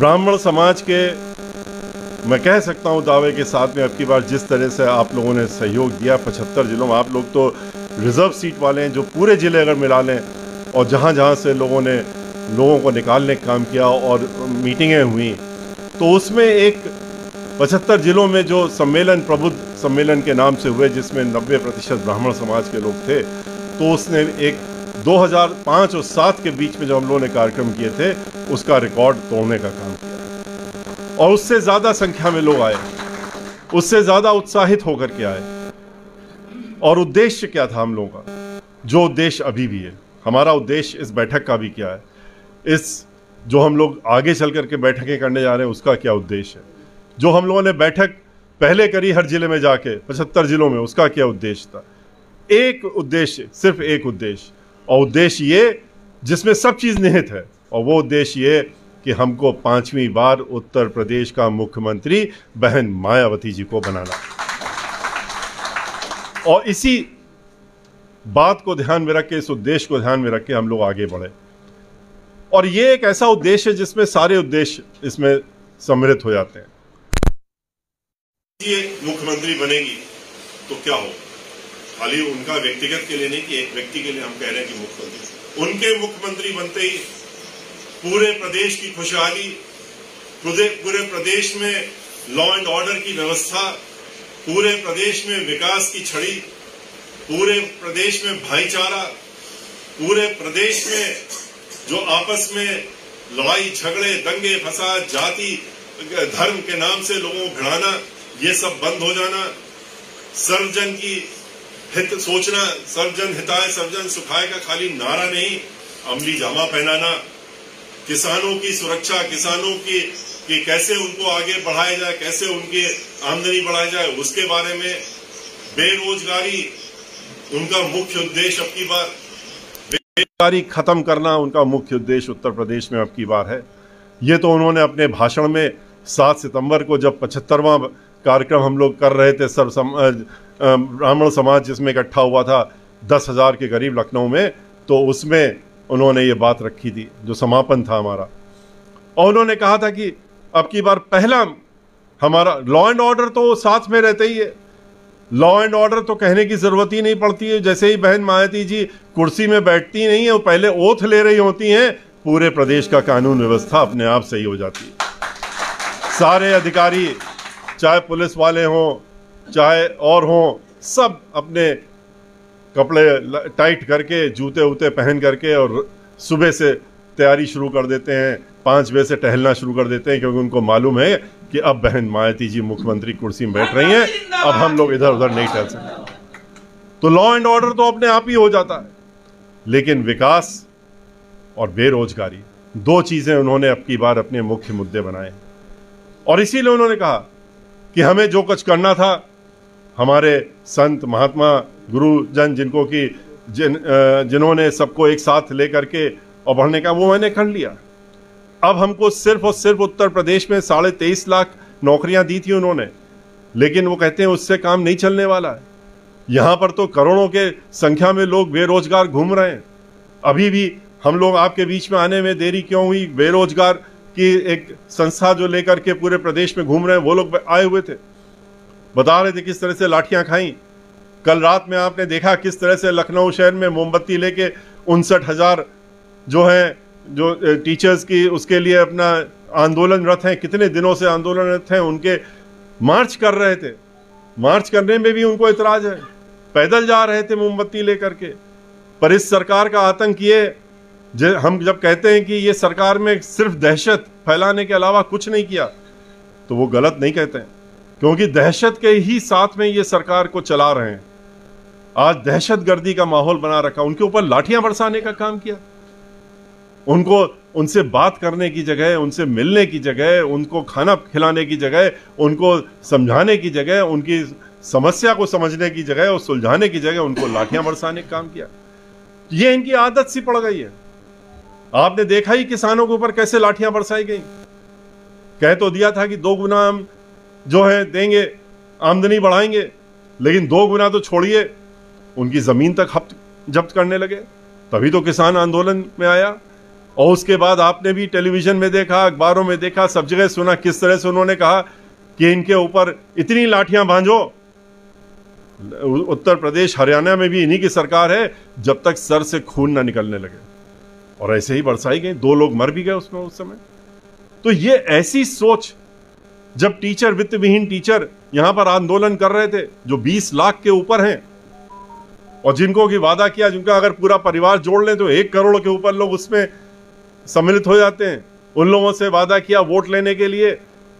ब्राह्मण समाज के मैं कह सकता हूं दावे के साथ में अब की बार जिस तरह से आप लोगों ने सहयोग दिया 75 जिलों में, आप लोग तो रिजर्व सीट वाले हैं, जो पूरे ज़िले अगर मिला लें और जहां से लोगों को निकालने का काम किया और मीटिंगें हुई, तो उसमें एक 75 जिलों में जो सम्मेलन प्रबुद्ध सम्मेलन के नाम से हुए जिसमें 90% ब्राह्मण समाज के लोग थे, तो उसने एक 2005 और 7 के बीच में जो हम लोगों ने कार्यक्रम किए थे उसका रिकॉर्ड तोड़ने का काम किया और उससे ज़्यादा संख्या में लोग आए, उससे ज़्यादा उत्साहित होकर के आए। और उद्देश्य क्या था हम लोगों का, जो उद्देश्य अभी भी है हमारा उद्देश्य इस बैठक का भी क्या है, इस जो हम लोग आगे चल करके बैठकें करने जा रहे हैं उसका क्या उद्देश्य है, जो हम लोगों ने बैठक पहले करी हर जिले में जाके 75 जिलों में, उसका क्या उद्देश्य था। एक उद्देश्य, सिर्फ एक उद्देश्य, और उद्देश्य ये जिसमें सब चीज़ निहित है, और वो उद्देश्य ये कि हमको 5वीं बार उत्तर प्रदेश का मुख्यमंत्री बहन मायावती जी को बनाना। और इसी बात को ध्यान में रख के, इस उद्देश्य को ध्यान में रख के हम लोग आगे बढ़े। और ये एक ऐसा उद्देश्य है जिसमें सारे उद्देश्य इसमें सम्मिलित हो जाते हैं। ये मुख्यमंत्री बनेगी तो क्या हो, खाली उनका व्यक्तिगत के लिए नहीं कि एक व्यक्ति के लिए हम कह रहे हैं कि मुख्यमंत्री, उनके मुख्यमंत्री बनते ही पूरे प्रदेश की खुशहाली, पूरे प्रदेश में लॉ एंड ऑर्डर की व्यवस्था, पूरे प्रदेश में विकास की छड़ी, पूरे प्रदेश में भाईचारा, पूरे प्रदेश में जो आपस में लड़ाई झगड़े दंगे फसाद जाति धर्म के नाम से लोगों को भिड़ाना, ये सब बंद हो जाना, सर्वजन की हित सोचना, सर्वजन हिताय सर्वजन सुखाय का खाली नारा नहीं, अमली जामा पहनाना, किसानों की सुरक्षा, किसानों की कि कैसे उनको आगे बढ़ाया जाए, कैसे उनकी आमदनी बढ़ाई जाए, उसके बारे में, बेरोजगारी उनका मुख्य उद्देश्य अब की बार, बेरोजगारी खत्म करना उनका मुख्य उद्देश्य उत्तर प्रदेश में अब की बार है। ये तो उन्होंने अपने भाषण में 7 सितंबर को जब 75वां कार्यक्रम हम लोग कर रहे थे, ब्राह्मण समाज जिसमें इकट्ठा हुआ था 10,000 के करीब लखनऊ में, तो उसमें उन्होंने ये बात रखी थी जो समापन था हमारा। और उन्होंने कहा था कि अब की बार पहला हमारा लॉ एंड ऑर्डर तो साथ में रहते ही है, लॉ एंड ऑर्डर तो कहने की जरूरत ही नहीं पड़ती है। जैसे ही बहन मायावती जी कुर्सी में बैठती नहीं है, वो पहले ओथ ले रही होती हैं, पूरे प्रदेश का कानून व्यवस्था अपने आप सही हो जाती है। सारे अधिकारी, चाहे पुलिस वाले हों चाहे और हों, सब अपने कपड़े टाइट करके, जूते वूते पहन करके और सुबह से तैयारी शुरू कर देते हैं, 5 बजे से टहलना शुरू कर देते हैं, क्योंकि उनको मालूम है कि अब बहन मायावती जी मुख्यमंत्री कुर्सी में बैठ रही हैं, अब हम लोग इधर उधर नहीं टहल सकते। तो लॉ एंड ऑर्डर तो अपने आप ही हो जाता है, लेकिन विकास और बेरोजगारी 2 चीजें उन्होंने अब की बार अपने मुख्य मुद्दे बनाए। और इसीलिए उन्होंने कहा कि हमें जो कुछ करना था, हमारे संत महात्मा गुरुजन जिनको कि जिन्होंने सबको एक साथ लेकर के और बढ़ने का, वो मैंने कर लिया। अब हमको सिर्फ और सिर्फ उत्तर प्रदेश में 23.5 लाख नौकरियां दी थी उन्होंने, लेकिन वो कहते हैं उससे काम नहीं चलने वाला है। यहाँ पर तो करोड़ों के संख्या में लोग बेरोजगार घूम रहे हैं। अभी भी हम लोग आपके बीच में आने में देरी क्यों हुई, बेरोजगार की एक संस्था जो लेकर के पूरे प्रदेश में घूम रहे हैं, वो लोग आए हुए थे, बता रहे थे किस तरह से लाठियां खाई। कल रात में आपने देखा किस तरह से लखनऊ शहर में मोमबत्ती लेके 59,000 जो हैं, जो टीचर्स की उसके लिए अपना आंदोलनरत हैं, कितने दिनों से आंदोलनरत हैं, उनके मार्च कर रहे थे। मार्च करने में भी उनको इतराज है, पैदल जा रहे थे मोमबत्ती लेकर के। पर इस सरकार का आतंक ये, हम जब कहते हैं कि ये सरकार में सिर्फ दहशत फैलाने के अलावा कुछ नहीं किया, तो वो गलत नहीं कहते हैं, क्योंकि दहशत के ही साथ में ये सरकार को चला रहे हैं। आज दहशतगर्दी का माहौल बना रखा, उनके ऊपर लाठियां बरसाने का काम किया। उनको उनसे बात करने की जगह, उनसे मिलने की जगह, उनको खाना खिलाने की जगह, उनको समझाने की जगह, उनकी समस्या को समझने की जगह और सुलझाने की जगह उनको लाठियां बरसाने का काम किया। ये इनकी आदत सी पड़ गई है। आपने देखा ही किसानों के ऊपर कैसे लाठियां बरसाई गई। कह तो दिया था कि 2 गुना हम जो है देंगे, आमदनी बढ़ाएंगे, लेकिन 2 गुना तो छोड़िए, उनकी जमीन तक जब्त करने लगे। तभी तो किसान आंदोलन में आया। और उसके बाद आपने भी टेलीविजन में देखा, अखबारों में देखा, सब जगह सुना किस तरह से उन्होंने कहा कि इनके ऊपर इतनी लाठियां भांजो। उत्तर प्रदेश, हरियाणा में भी इन्हीं की सरकार है, जब तक सर से खून ना निकलने लगे। और ऐसे ही बरसाई गई, 2 लोग मर भी गए उसमें उस समय। तो ये ऐसी सोच, जब टीचर, वित्त विहीन टीचर यहां पर आंदोलन कर रहे थे, जो 20 लाख के ऊपर हैं, और जिनको की वादा किया, जिनका अगर पूरा परिवार जोड़ लें तो 1 करोड़ के ऊपर लोग उसमें सम्मिलित हो जाते हैं, उन लोगों से वादा किया वोट लेने के लिए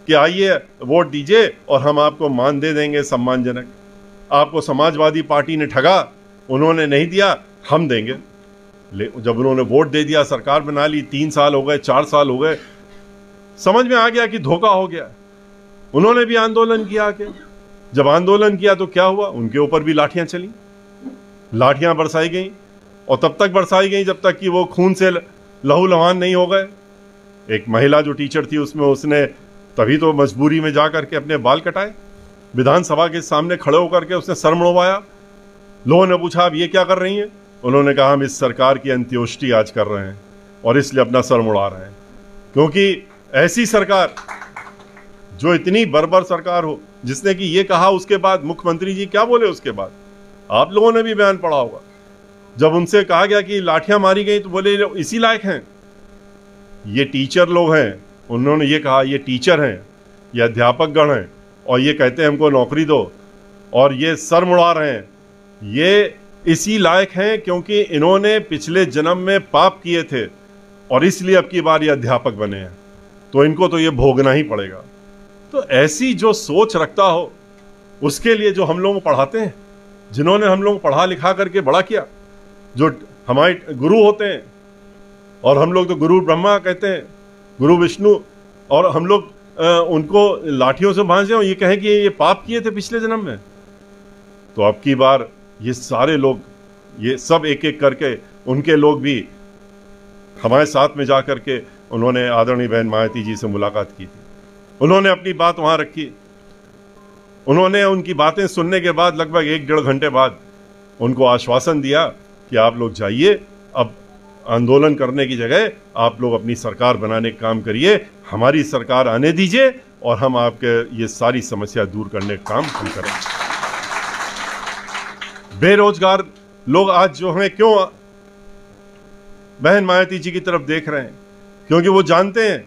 कि आइए वोट दीजिए और हम आपको मान दे देंगे सम्मानजनक। आपको समाजवादी पार्टी ने ठगा, उन्होंने नहीं दिया, हम देंगे। जब उन्होंने वोट दे दिया, सरकार बना ली, 3 साल हो गए, 4 साल हो गए, समझ में आ गया कि धोखा हो गया। उन्होंने भी आंदोलन किया आके। जब आंदोलन किया तो क्या हुआ, उनके ऊपर भी लाठियां चली, लाठियां बरसाई गई, और तब तक बरसाई गई जब तक कि वो खून से लहू लुहान नहीं हो गए। एक महिला जो टीचर थी उसमें, उसने तभी तो मजबूरी में जा करके अपने बाल कटाए, विधानसभा के सामने खड़े होकर के उसने सर मुड़वाया। लोगों ने पूछा आप ये क्या कर रही हैं? उन्होंने कहा हम इस सरकार की अंत्योष्टि आज कर रहे हैं और इसलिए अपना सर मुड़ा रहे हैं। क्योंकि ऐसी सरकार जो इतनी बर्बर सरकार हो, जिसने कि ये कहा, उसके बाद मुख्यमंत्री जी क्या बोले उसके बाद, आप लोगों ने भी बयान पढ़ा होगा। जब उनसे कहा गया कि लाठियां मारी गई तो बोले इसी लायक हैं, ये टीचर लोग हैं। उन्होंने ये कहा ये टीचर हैं, ये अध्यापक गण हैं, और ये कहते हैं हमको नौकरी दो, और ये सर मुड़ा रहे हैं, ये इसी लायक हैं क्योंकि इन्होंने पिछले जन्म में पाप किए थे और इसलिए अब की बार ये अध्यापक बने हैं, तो इनको तो ये भोगना ही पड़ेगा। तो ऐसी जो सोच रखता हो, उसके लिए जो हम लोगों को पढ़ाते हैं, जिन्होंने हम लोग पढ़ा लिखा करके बड़ा किया, जो हमारे गुरु होते हैं, और हम लोग तो गुरु ब्रह्मा कहते हैं, गुरु विष्णु, और हम लोग उनको लाठियों से भांजे और ये कहें कि ये पाप किए थे पिछले जन्म में, तो अब की बार ये सारे लोग, ये सब एक एक करके, उनके लोग भी हमारे साथ में जा करके उन्होंने आदरणीय बहन मायावती जी से मुलाकात की थी। उन्होंने अपनी बात वहां रखी। उन्होंने उनकी बातें सुनने के बाद लगभग 1-1.5 घंटे बाद उनको आश्वासन दिया कि आप लोग जाइए, अब आंदोलन करने की जगह आप लोग अपनी सरकार बनाने का काम करिए, हमारी सरकार आने दीजिए और हम आपके ये सारी समस्या दूर करने का काम हम करेंगे। बेरोजगार लोग आज जो हैं, क्यों बहन मायावती जी की तरफ देख रहे हैं? क्योंकि वो जानते हैं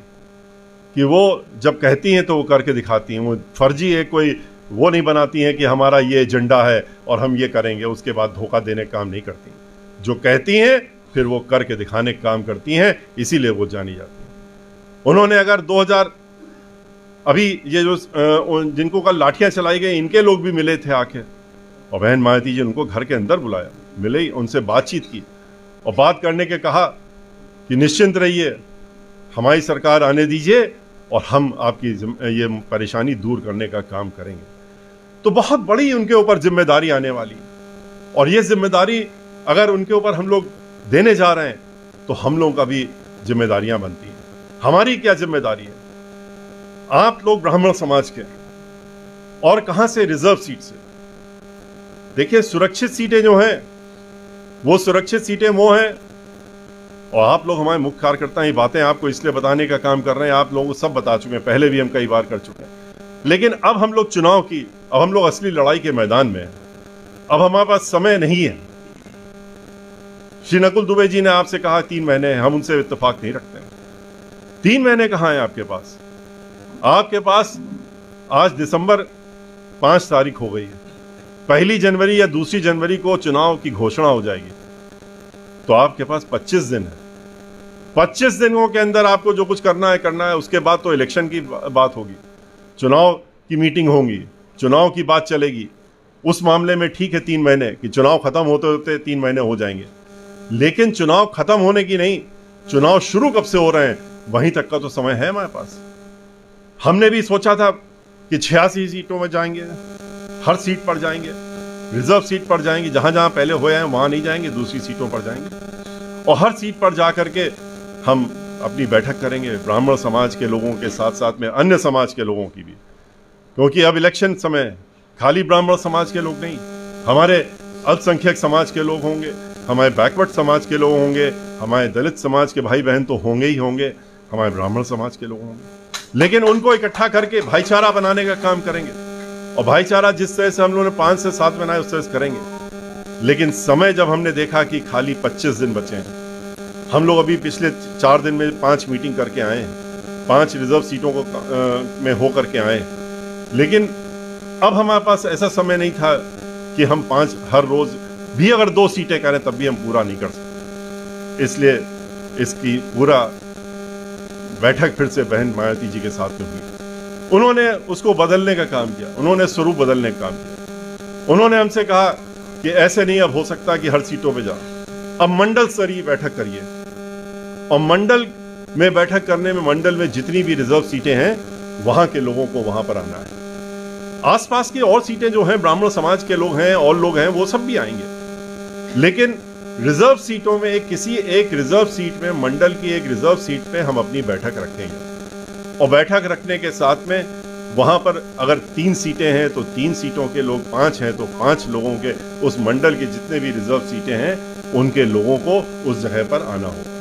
कि वो जब कहती हैं तो वो करके दिखाती हैं। वो फर्जी है, कोई वो नहीं बनाती हैं कि हमारा ये एजेंडा है और हम ये करेंगे, उसके बाद धोखा देने का काम नहीं करती। जो कहती हैं फिर वो करके दिखाने का काम करती हैं, इसीलिए वो जानी जाती हैं। उन्होंने अगर 2000 अभी ये जो जिनको कल लाठियां चलाई गई, इनके लोग भी मिले थे आके, और बहन मायावती जी उनको घर के अंदर बुलाया, मिले, उनसे बातचीत की और बात करने के कहा कि निश्चिंत रहिए, हमारी सरकार आने दीजिए और हम आपकी ये परेशानी दूर करने का काम करेंगे। तो बहुत बड़ी उनके ऊपर जिम्मेदारी आने वाली, और ये जिम्मेदारी अगर उनके ऊपर हम लोग देने जा रहे हैं तो हम लोगों का भी जिम्मेदारियां बनती हैं। हमारी क्या जिम्मेदारी है? आप लोग ब्राह्मण समाज के, और कहां से? रिजर्व सीट से। देखिए, सुरक्षित सीटें जो हैं वो सुरक्षित सीटें वो हैं, और आप लोग हमारे मुख्य कार्यकर्ता ये बातें आपको इसलिए बताने का काम कर रहे हैं, आप लोगों को सब बता चुके हैं, पहले भी हम कई बार कर चुके हैं। लेकिन अब हम लोग चुनाव की, अब हम लोग असली लड़ाई के मैदान में हैं। अब हमारे पास समय नहीं है। श्री नकुल दुबे जी ने आपसे कहा 3 महीने, हम उनसे इत्तेफाक नहीं रखते हैं। 3 महीने कहां है आपके पास? आपके पास आज दिसंबर 5 तारीख हो गई है, 1 जनवरी या 2 जनवरी को चुनाव की घोषणा हो जाएगी, तो आपके पास 25 दिन है। 25 दिनों के अंदर आपको जो कुछ करना है, उसके बाद तो इलेक्शन की बात होगी, चुनाव की मीटिंग होगी, चुनाव की बात चलेगी। उस मामले में ठीक है 3 महीने, कि चुनाव खत्म होते होते 3 महीने हो जाएंगे, लेकिन चुनाव खत्म होने की नहीं, चुनाव शुरू कब से हो रहे हैं वहीं तक का तो समय है हमारे पास। हमने भी सोचा था कि 86 सीटों में जाएंगे, हर सीट पर जाएंगे, रिजर्व सीट पर जाएंगे, जहां जहां पहले हुए हैं वहां नहीं जाएंगे, दूसरी सीटों पर जाएंगे, और हर सीट पर जा करके हम अपनी बैठक करेंगे, ब्राह्मण समाज के लोगों के साथ साथ में अन्य समाज के लोगों की भी। क्योंकि अब इलेक्शन समय खाली ब्राह्मण समाज के लोग नहीं, हमारे अल्पसंख्यक समाज के लोग होंगे, हमारे बैकवर्ड समाज के लोग होंगे, हमारे दलित समाज के भाई बहन तो होंगे ही होंगे, हमारे ब्राह्मण समाज के लोग होंगे, लेकिन उनको इकट्ठा करके भाईचारा बनाने का काम करेंगे। और भाईचारा जिस तरह से हम लोगों ने 5 से 7 बनाए उस तरह से करेंगे। लेकिन समय जब हमने देखा कि खाली 25 दिन बचे हैं, हम लोग अभी पिछले 4 दिन में 5 मीटिंग करके आए हैं, 5 रिजर्व सीटों को में हो करके आए, लेकिन अब हमारे पास ऐसा समय नहीं था कि हम 5 हर रोज भी अगर 2 सीटें करें तब भी हम पूरा नहीं कर सकते। इसलिए इसकी पूरा बैठक फिर से बहन मायावती जी के साथ में हुई। उन्होंने उसको बदलने का काम किया, उन्होंने स्वरूप बदलने का काम किया। उन्होंने हमसे कहा कि ऐसे नहीं अब हो सकता कि हर सीटों पे जाओ, अब मंडल स्तरीय बैठक करिए। और मंडल में बैठक करने में मंडल में जितनी भी रिजर्व सीटें हैं वहां के लोगों को वहां पर आना है। आसपास की और सीटें जो हैं, ब्राह्मण समाज के लोग हैं और लोग हैं, वो सब भी आएंगे, लेकिन रिजर्व सीटों में किसी एक रिजर्व सीट में, मंडल की एक रिजर्व सीट पे हम अपनी बैठक रखेंगे। और बैठक रखने के साथ में वहां पर अगर 3 सीटें हैं तो 3 सीटों के लोग, 5 हैं तो 5 लोगों के, उस मंडल के जितने भी रिजर्व सीटें हैं उनके लोगों को उस जगह पर आना होगा।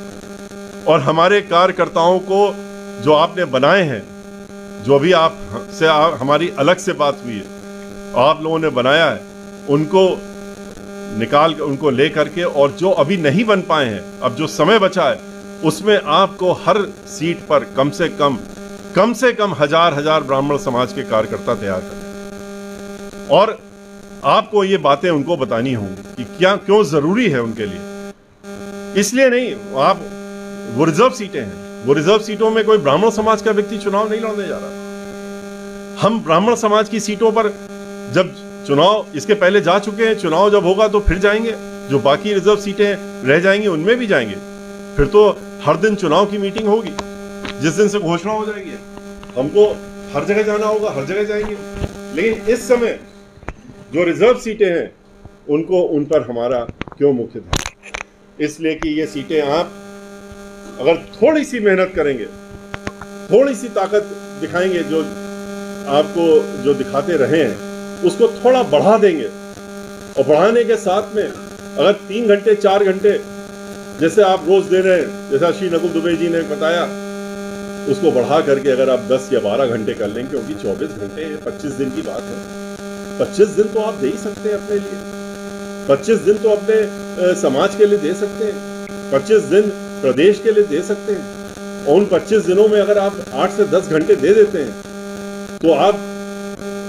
और हमारे कार्यकर्ताओं को जो आपने बनाए हैं, जो अभी हमारी अलग से बात हुई है, आप लोगों ने बनाया है, उनको निकाल के, उनको ले करके, और जो अभी नहीं बन पाए हैं, अब जो समय बचा है उसमें आपको हर सीट पर कम से कम 1000 ब्राह्मण समाज के कार्यकर्ता तैयार करें। और आपको ये बातें उनको बतानी होंगी कि क्यों जरूरी है उनके लिए। इसलिए नहीं, आप वो रिजर्व सीटें हैं, वो रिजर्व सीटों में कोई ब्राह्मण समाज का व्यक्ति चुनाव नहीं लड़ने जा रहा। हम ब्राह्मण समाज की सीटों पर जब चुनाव इसके पहले जा चुके हैं, चुनाव जब होगा तो फिर जाएंगे, जो बाकी रिजर्व सीटें रह जाएंगी उनमें भी जाएंगे। फिर तो हर दिन चुनाव की मीटिंग होगी, जिस दिन से घोषणा हो जाएगी हमको हर जगह जाना होगा, हर जगह जाएंगे। लेकिन इस समय जो रिजर्व सीटें हैं उनको, उन पर हमारा क्यों मुख्य ध्यान, इसलिए कि ये सीटें आप अगर थोड़ी सी मेहनत करेंगे, थोड़ी सी ताकत दिखाएंगे, जो आपको जो दिखाते रहे हैं उसको थोड़ा बढ़ा देंगे। और बढ़ाने के साथ में अगर 3 घंटे 4 घंटे जैसे आप रोज दे रहे हैं, जैसा श्री नकुल दुबे जी ने बताया, उसको बढ़ा करके अगर आप 10 या 12 घंटे कर लेंगे, क्योंकि 24 घंटे 25 दिन की बात है, 25 दिन तो आप दे ही सकते हैं अपने लिए, 25 दिन तो अपने समाज के लिए दे सकते हैं, 25 दिन प्रदेश के लिए दे सकते हैं। और उन 25 दिनों में अगर आप 8 से 10 घंटे दे देते हैं तो आप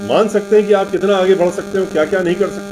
मान सकते हैं कि आप कितना आगे बढ़ सकते हो, क्या क्या नहीं कर सकते।